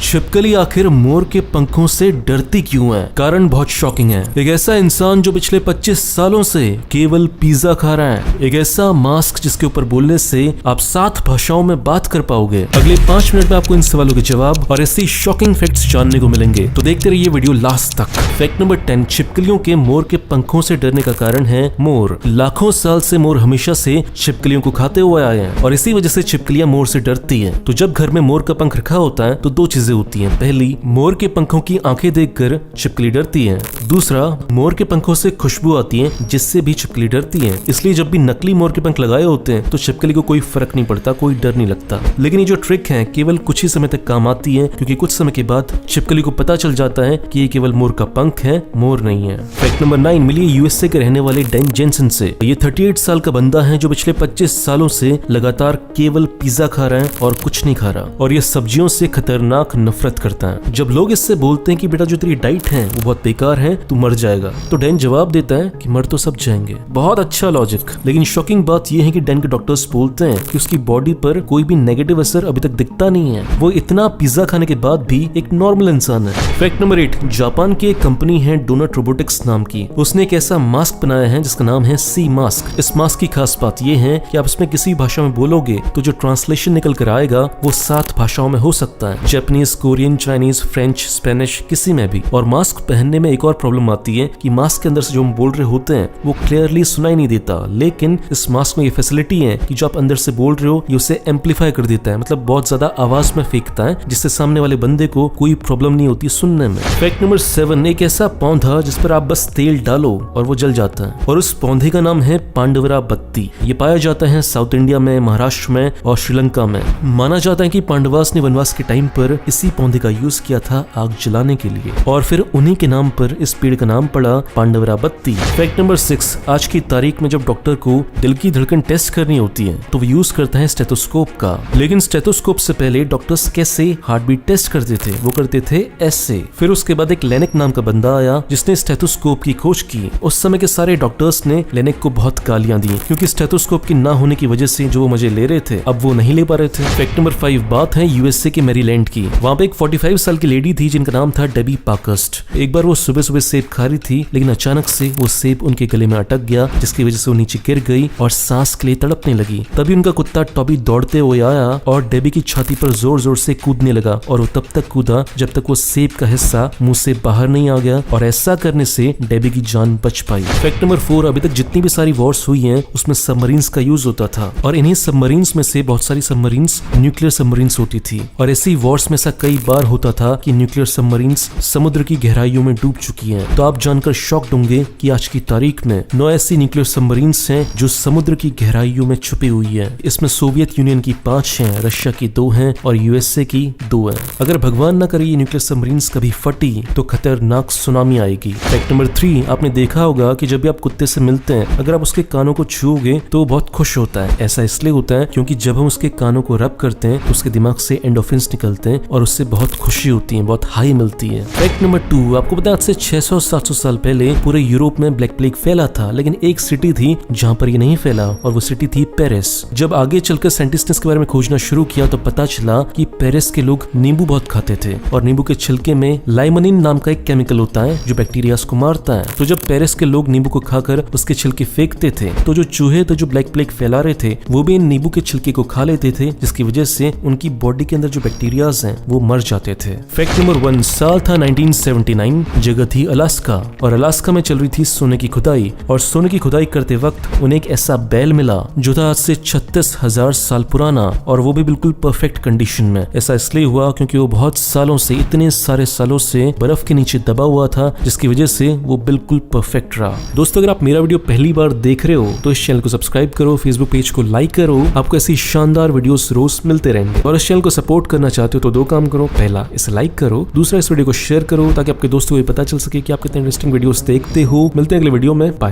छिपकली आखिर मोर के पंखों से डरती क्यों है? कारण बहुत शॉकिंग है। एक ऐसा इंसान जो पिछले 25 सालों से केवल पिज्जा खा रहा है। एक ऐसा मास्क जिसके ऊपर बोलने से आप 7 भाषाओं में बात कर पाओगे। अगले 5 मिनट में आपको इन सवालों के जवाब और ऐसी शॉकिंग फैक्ट्स जानने को मिलेंगे, तो देखते रहिए वीडियो लास्ट तक। फैक्ट नंबर 10, छिपकलियों के मोर के पंखों से डरने का कारण है मोर। लाखों साल से मोर हमेशा से छिपकलियों को खाते हुए आए हैं और इसी वजह से छिपकलियां मोर से डरती हैं। तो जब घर में मोर का पंख रखा होता है तो 2 चीजें होती हैं। पहली, मोर के पंखों की आंखें देखकर छिपकली डरती है। दूसरा, मोर के पंखों से खुशबू आती है जिससे भी छिपकली डरती है। इसलिए जब भी नकली मोर के पंख लगाए होते हैं तो छिपकली को कोई फर्क नहीं पड़ता, कोई डर नहीं लगता। लेकिन ये जो ट्रिक है केवल कुछ ही समय तक काम आती है, क्योंकि कुछ समय के बाद छिपकली को पता चल जाता है कि ये केवल मोर का पंख है, मोर नहीं है। फैक्ट नंबर 9 मिली यूएसए के रहने वाले डैन जेनसन से। ये 38 साल का बंदा है जो पिछले 25 सालों से लगातार केवल पिज्जा खा रहा है और कुछ नहीं खा रहा, और ये सब्जियों से खतरनाक नफरत करता है। जब लोग इससे बोलते हैं कि बेटा जो तेरी डाइट है वो बहुत बेकार है, तू मर जाएगा, तो डैन जवाब देता है कि मर तो सब जाएंगे। बहुत अच्छा लॉजिक। लेकिन शॉकिंग बात ये है कि डैन के डॉक्टर्स बोलते हैं कि उसकी बॉडी पर कोई भी नेगेटिव असर अभी तक दिखता नहीं है। वो इतना पिज्जा खाने के बाद भी एक नॉर्मल इंसान है। फैक्ट नंबर 8, जापान की एक कंपनी है डोनट रोबोटिक्स नाम की। उसने एक ऐसा मास्क बनाया है जिसका नाम है सी मास्क। इस मास्क की खास बात ये है कि आप इसमें किसी भाषा में बोलोगे तो जो ट्रांसलेशन निकल कर आएगा वो 7 भाषाओं में हो सकता है, Japanese, Korean, Chinese, French, Spanish, किसी में भी। और मास्क पहनने में एक और प्रॉब्लम आती है कि मास्क के अंदर से जो हम बोल रहे होते हैं वो क्लियरली सुनाई नहीं देता। लेकिन इस मास्क में ये फैसिलिटी है कि जो आप अंदर से बोल रहे हो ये उसे एम्पलीफाई कर देता है, मतलब बहुत ज्यादा आवाज में फेंकता है, जिससे सामने वाले बंदे को कोई प्रॉब्लम नहीं होती सुनने में। फैक्ट नंबर 7, एक ऐसा पौधा जिस पर आप बस तेल डालो और वो जल जाता है, और उस पौधे का नाम है पांडवरा बत्ती। ये पाया जाता है साउथ इंडिया में, महाराष्ट्र में और श्रीलंका में। माना जाता है कि पांडवास ने वनवास के टाइम पर इसी पौधे का यूज किया था आग जलाने के लिए, और फिर उन्हीं के नाम पर इस पेड़ का नाम पड़ा पांडवरा बत्ती। फैक्ट नंबर 6, आज की तारीख में जब डॉक्टर को दिल की धड़कन टेस्ट करनी होती है तो वो यूज करता है स्टेथोस्कोप का। लेकिन स्टेथोस्कोप से पहले डॉक्टर्स कैसे हार्ट बीट टेस्ट करते थे? वो करते थे ऐसे। फिर उसके बाद एक लेनिक नाम का बंदा आया जिसने स्टेथोस्कोप की खोज की। उस समय के सारे डॉक्टर्स ने लेनिक को बहुत गालियां दी, क्योंकि स्टेथोस्कोप की ना होने की वजह से जो वो मजे ले रहे थे अब वो नहीं ले पा रहे थे। फैक्ट नंबर 5, बात है यूएसए के मैरीलैंड की। वहाँ पे एक 45 साल की लेडी थी जिनका नाम था डेबी पाकस्ट। एक बार वो सुबह सुबह सेब खा रही थी, लेकिन अचानक से वो सेब उनके गले में अटक गया, जिसकी वजह से वो नीचे गिर गई और सांस के लिए तड़पने लगी। तभी उनका कुत्ता टॉबी दौड़ते हुए आया और डेबी की छाती पर जोर जोर से कूदने लगा, और वो तब तक कूदा जब तक वो सेब का हिस्सा मुंह से बाहर नहीं आ गया, और ऐसा करने से डेबी की जान बच पाई। फैक्ट नंबर 4, अभी तक जितनी भी सारी वॉर्स हुई हैं उसमें सबमरीन्स का यूज होता था, और इन्हीं सबमरीन्स में से बहुत सारी सबमरीन्स न्यूक्लियर सबमरीन्स होती थी। और ऐसी वॉर्स में से कई बार होता था कि न्यूक्लियर सबमरीन्स समुद्र की गहराइयों में डूब चुकी हैं। तो आप जानकर शॉक्ड होंगे कि आज की तारीख में 9 ऐसी न्यूक्लियर सबमरीन्स हैं जो समुद्र की गहराइयों में छुपी हुई है। इसमें सोवियत यूनियन की 5 हैं, रशिया की 2 हैं और यूएसए की 2 हैं। अगर भगवान ना करे ये न्यूक्लियर सबमरीन्स कभी फटी तो खतरनाक सुनामी आएगी। फैक्ट नंबर 3, आपने देखा होगा कि जब भी आप कुत्ते से मिलते हैं, अगर आप उसके कानों को छूओगे तो बहुत खुश होता है। ऐसा इसलिए होता है क्योंकि जब हम उसके कानों को रब करते हैं तो उसके दिमाग से एंडोर्फिन्स निकलते हैं और उससे बहुत खुशी होती है, बहुत हाई मिलती है। फैक्ट नंबर 2, आपको पता है आज से 600-700 साल पहले पूरे यूरोप में ब्लैक प्लेग फैला था, लेकिन एक सिटी थी जहाँ पर ये नहीं फैला, और वो सिटी थी पेरिस। जब आगे चलकर साइंटिस्ट ने इसके बारे में खोजना शुरू किया तो पता चला कि पेरिस के लोग नींबू बहुत खाते थे, और नींबू के छिलके में लाइमोनिन नाम का एक केमिकल होता है जो बैक्टीरिया को मारता है। तो जब पेरिस के लोग नींबू को खाकर उसके छिलके फेंकते थे तो जो चूहे थे जो ब्लैक प्लेग फैला रहे थे वो भी इन नींबू के छिलके को खा लेते थे, जिसकी वजह से उनकी बॉडी के अंदर जो बैक्टीरियाज हैं वो मर जाते थे। फैक्ट नंबर 1, साल था 1979, जगह थी अलास्का, और अलास्का में चल रही थी सोने की खुदाई, और सोने की खुदाई करते वक्त उन्हें एक ऐसा बैल मिला जो था आज से 36,000 साल पुराना, और वो भी बिल्कुल परफेक्ट कंडीशन में। ऐसा इसलिए हुआ क्योंकि वो बहुत सालों से, इतने सारे सालों से बर्फ के नीचे दबा हुआ था, जिसकी वजह से वो बिल्कुल परफेक्ट रहा। दोस्तों, अगर आप मेरा वीडियो पहली बार देख रहे हो तो इस चैनल को सब्सक्राइब करो, फेसबुक पेज को लाइक करो, आपको ऐसी शानदार वीडियोस रोज मिलते रहेंगे। और इस चैनल को सपोर्ट करना चाहते हो तो 2 काम करो, पहला इसे लाइक करो, दूसरा इस वीडियो को शेयर करो ताकि आपके दोस्तों को पता चल सके कि आप कितने इंटरेस्टिंग वीडियोस देखते हो। मिलते हैं अगले वीडियो में, बाय।